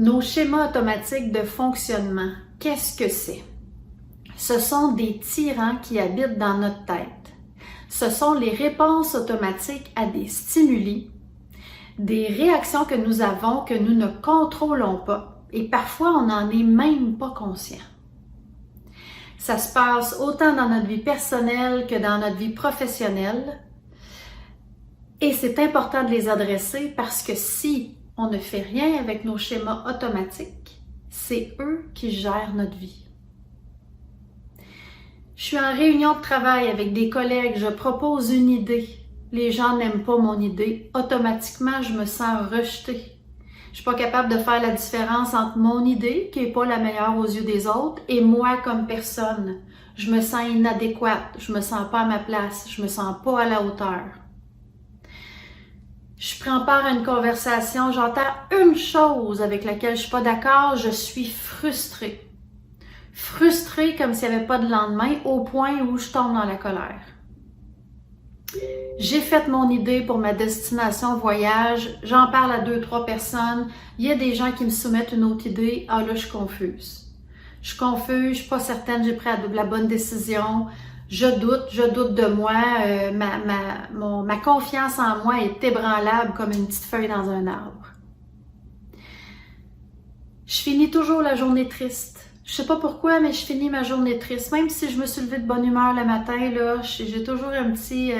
Nos schémas automatiques de fonctionnement, qu'est-ce que c'est? Ce sont des tyrans qui habitent dans notre tête. Ce sont les réponses automatiques à des stimuli, des réactions que nous avons que nous ne contrôlons pas et parfois on n'en est même pas conscient. Ça se passe autant dans notre vie personnelle que dans notre vie professionnelle et c'est important de les adresser parce que si on ne fait rien avec nos schémas automatiques, c'est eux qui gèrent notre vie. Je suis en réunion de travail avec des collègues, je propose une idée. Les gens n'aiment pas mon idée. Automatiquement, je me sens rejetée. Je suis pas capable de faire la différence entre mon idée, qui est pas la meilleure aux yeux des autres, et moi comme personne. Je me sens inadéquate, je me sens pas à ma place, je me sens pas à la hauteur. Je prends part à une conversation, j'entends une chose avec laquelle je suis pas d'accord, je suis frustrée. Frustrée comme s'il n'y avait pas de lendemain, au point où je tombe dans la colère. J'ai fait mon idée pour ma destination voyage, j'en parle à 2-3 personnes, il y a des gens qui me soumettent une autre idée, ah là je suis confuse. Je suis confuse, je suis pas certaine, j'ai pris la bonne décision, je doute de moi, ma confiance en moi est ébranlable comme une petite feuille dans un arbre. Je finis toujours la journée triste. Je sais pas pourquoi, mais je finis ma journée triste. Même si je me suis levée de bonne humeur le matin, là, j'ai toujours un petit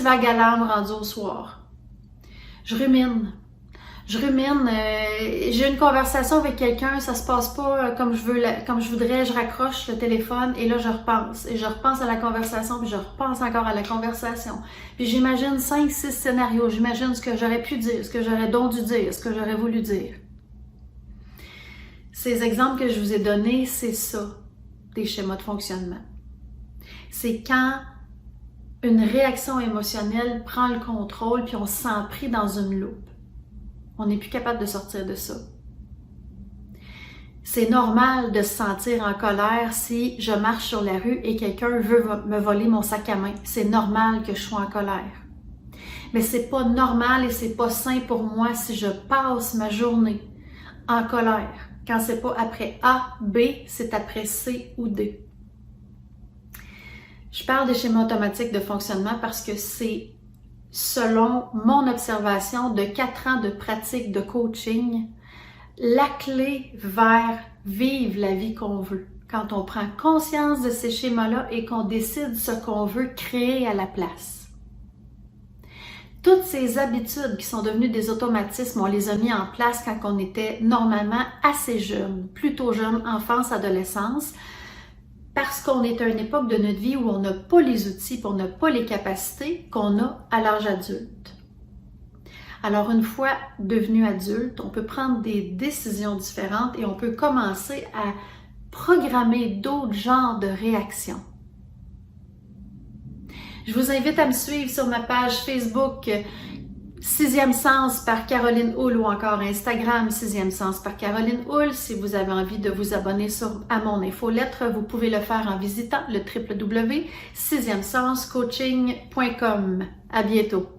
vague à l'âme rendu au soir. Je rumine. J'ai une conversation avec quelqu'un, ça se passe pas comme je voudrais, je raccroche le téléphone et là je repense. Et je repense à la conversation, puis je repense encore à la conversation. Puis j'imagine 5-6 scénarios, j'imagine ce que j'aurais pu dire, ce que j'aurais donc dû dire, ce que j'aurais voulu dire. Ces exemples que je vous ai donnés, c'est ça, des schémas de fonctionnement. C'est quand une réaction émotionnelle prend le contrôle puis on se sent pris dans une loupe. On n'est plus capable de sortir de ça. C'est normal de se sentir en colère si je marche sur la rue et quelqu'un veut me voler mon sac à main. C'est normal que je sois en colère. Mais c'est pas normal et c'est pas sain pour moi si je passe ma journée en colère. Quand c'est pas après A, B, c'est après C ou D. Je parle des schémas automatiques de fonctionnement parce que c'est, selon mon observation de 4 ans de pratique de coaching, la clé vers vivre la vie qu'on veut. Quand on prend conscience de ces schémas-là et qu'on décide ce qu'on veut créer à la place. Toutes ces habitudes qui sont devenues des automatismes, on les a mis en place quand on était normalement assez jeune, plutôt jeune, enfance, adolescence, parce qu'on est à une époque de notre vie où on n'a pas les outils, on n'a pas les capacités qu'on a à l'âge adulte. Alors une fois devenu adulte, on peut prendre des décisions différentes et on peut commencer à programmer d'autres genres de réactions. Je vous invite à me suivre sur ma page Facebook 6e Sens par Caroline Houle ou encore Instagram 6e Sens par Caroline Houle. Si vous avez envie de vous abonner à mon infolettre, vous pouvez le faire en visitant le www.6emsenscoaching.com. À bientôt!